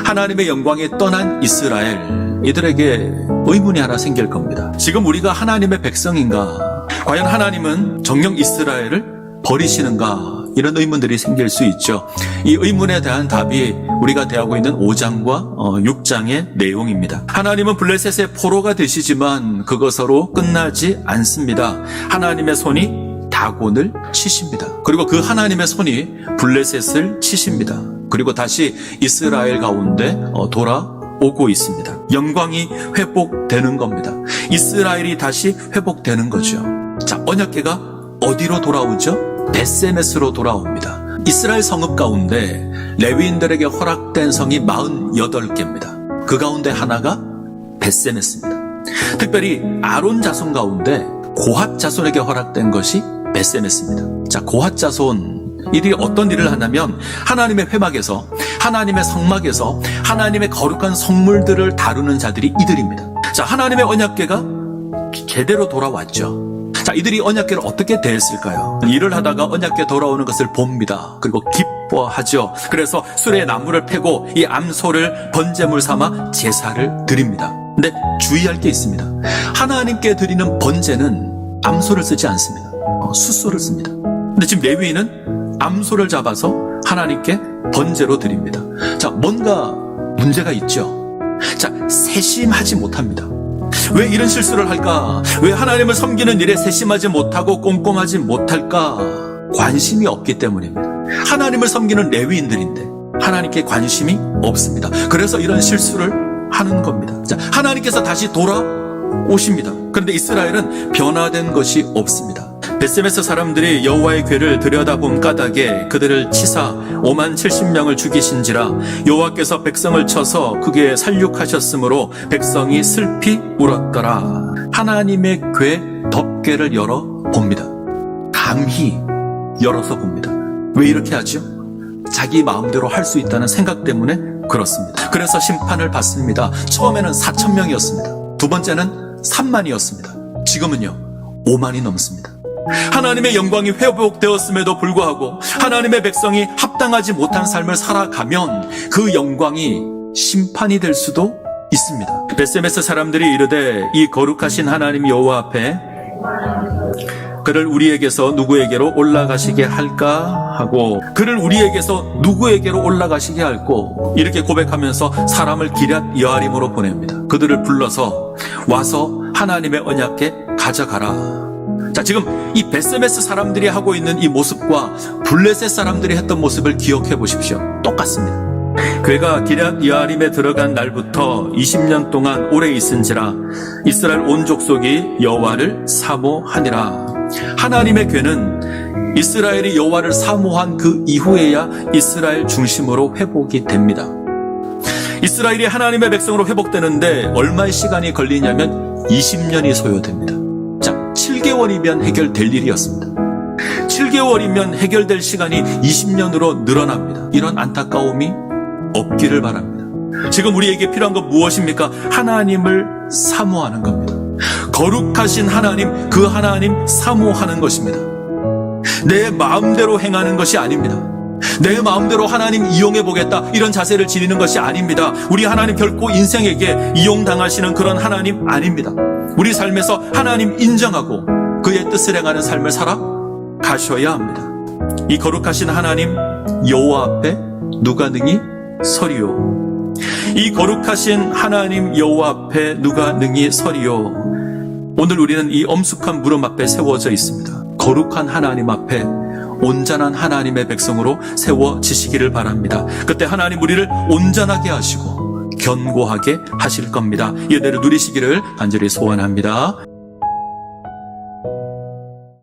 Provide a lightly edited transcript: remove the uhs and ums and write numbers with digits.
하나님의 영광에 떠난 이스라엘, 이들에게 의문이 하나 생길 겁니다. 지금 우리가 하나님의 백성인가? 과연 하나님은 정녕 이스라엘을 버리시는가? 이런 의문들이 생길 수 있죠. 이 의문에 대한 답이 우리가 대하고 있는 5장과 6장의 내용입니다. 하나님은 블레셋의 포로가 되시지만 그것으로 끝나지 않습니다. 하나님의 손이 다곤을 치십니다. 그리고 그 하나님의 손이 블레셋을 치십니다. 그리고 다시 이스라엘 가운데 돌아오고 있습니다. 영광이 회복되는 겁니다. 이스라엘이 다시 회복되는 거죠. 자, 언약궤가 어디로 돌아오죠? 벳세메스로 돌아옵니다. 이스라엘 성읍 가운데 레위인들에게 허락된 성이 48개입니다. 그 가운데 하나가 벳세메스입니다. 특별히 아론 자손 가운데 고핫 자손에게 허락된 것이 벳세메스입니다. 자, 고핫 자손 이들이 어떤 일을 하냐면 하나님의 회막에서, 하나님의 성막에서 하나님의 거룩한 성물들을 다루는 자들이 이들입니다. 자, 하나님의 언약궤가 제대로 돌아왔죠. 자, 이들이 언약궤를 어떻게 대했을까요? 일을 하다가 언약궤 돌아오는 것을 봅니다. 그리고 기뻐하죠. 그래서 수레에 나무를 패고 이 암소를 번제물 삼아 제사를 드립니다. 근데 주의할 게 있습니다. 하나님께 드리는 번제는 암소를 쓰지 않습니다. 숫소를 씁니다. 근데 지금 레위인은 암소를 잡아서 하나님께 번제로 드립니다. 자, 뭔가 문제가 있죠. 자, 세심하지 못합니다. 왜 이런 실수를 할까? 왜 하나님을 섬기는 일에 세심하지 못하고 꼼꼼하지 못할까? 관심이 없기 때문입니다. 하나님을 섬기는 레위인들인데 하나님께 관심이 없습니다. 그래서 이런 실수를 하는 겁니다. 자, 하나님께서 다시 돌아오십니다. 그런데 이스라엘은 변화된 것이 없습니다. 벳세메스 사람들이 여호와의 궤를 들여다본 까닭에 그들을 치사 50,070명을 죽이신지라 여호와께서 백성을 쳐서 그게 살육하셨으므로 백성이 슬피 울었더라. 하나님의 궤 덮개를 열어 봅니다. 감히 열어서 봅니다. 왜 이렇게 하죠? 자기 마음대로 할 수 있다는 생각 때문에 그렇습니다. 그래서 심판을 받습니다. 처음에는 4,000명이었습니다. 두 번째는 3만이었습니다. 지금은요 5만이 넘습니다. 하나님의 영광이 회복되었음에도 불구하고 하나님의 백성이 합당하지 못한 삶을 살아가면 그 영광이 심판이 될 수도 있습니다. 벳세메스 사람들이 이르되 이 거룩하신 하나님 여호와 앞에 그를 우리에게서 누구에게로 올라가시게 할까 하고, 그를 우리에게서 누구에게로 올라가시게 할꼬, 이렇게 고백하면서 사람을 기럇 여아림으로 보냅니다. 그들을 불러서 와서 하나님의 언약궤 가져가라. 자, 지금 이 벳세메스 사람들이 하고 있는 이 모습과 블레셋 사람들이 했던 모습을 기억해 보십시오. 똑같습니다. 궤가 기럇 여아림에 들어간 날부터 20년 동안 오래 있은지라 이스라엘 온 족속이 여호와를 사모하니라. 하나님의 궤는 이스라엘이 여호와를 사모한 그 이후에야 이스라엘 중심으로 회복이 됩니다. 이스라엘이 하나님의 백성으로 회복되는데 얼마의 시간이 걸리냐면 20년이 소요됩니다. 7개월이면 해결될 일이었습니다. 7개월이면 해결될 시간이 20년으로 늘어납니다. 이런 안타까움이 없기를 바랍니다. 지금 우리에게 필요한 건 무엇입니까? 하나님을 사모하는 겁니다. 거룩하신 하나님, 그 하나님 사모하는 것입니다. 내 마음대로 행하는 것이 아닙니다. 내 마음대로 하나님 이용해 보겠다, 이런 자세를 지니는 것이 아닙니다. 우리 하나님 결코 인생에게 이용당하시는 그런 하나님 아닙니다. 우리 삶에서 하나님 인정하고 그의 뜻을 행하는 삶을 살아가셔야 합니다. 이 거룩하신 하나님 여호와 앞에 누가 능히 서리요? 이 거룩하신 하나님 여호와 앞에 누가 능히 서리요? 오늘 우리는 이 엄숙한 무릎 앞에 세워져 있습니다. 거룩한 하나님 앞에 온전한 하나님의 백성으로 세워지시기를 바랍니다. 그때 하나님 우리를 온전하게 하시고 견고하게 하실 겁니다. 이 은혜를 누리시기를 간절히 소원합니다.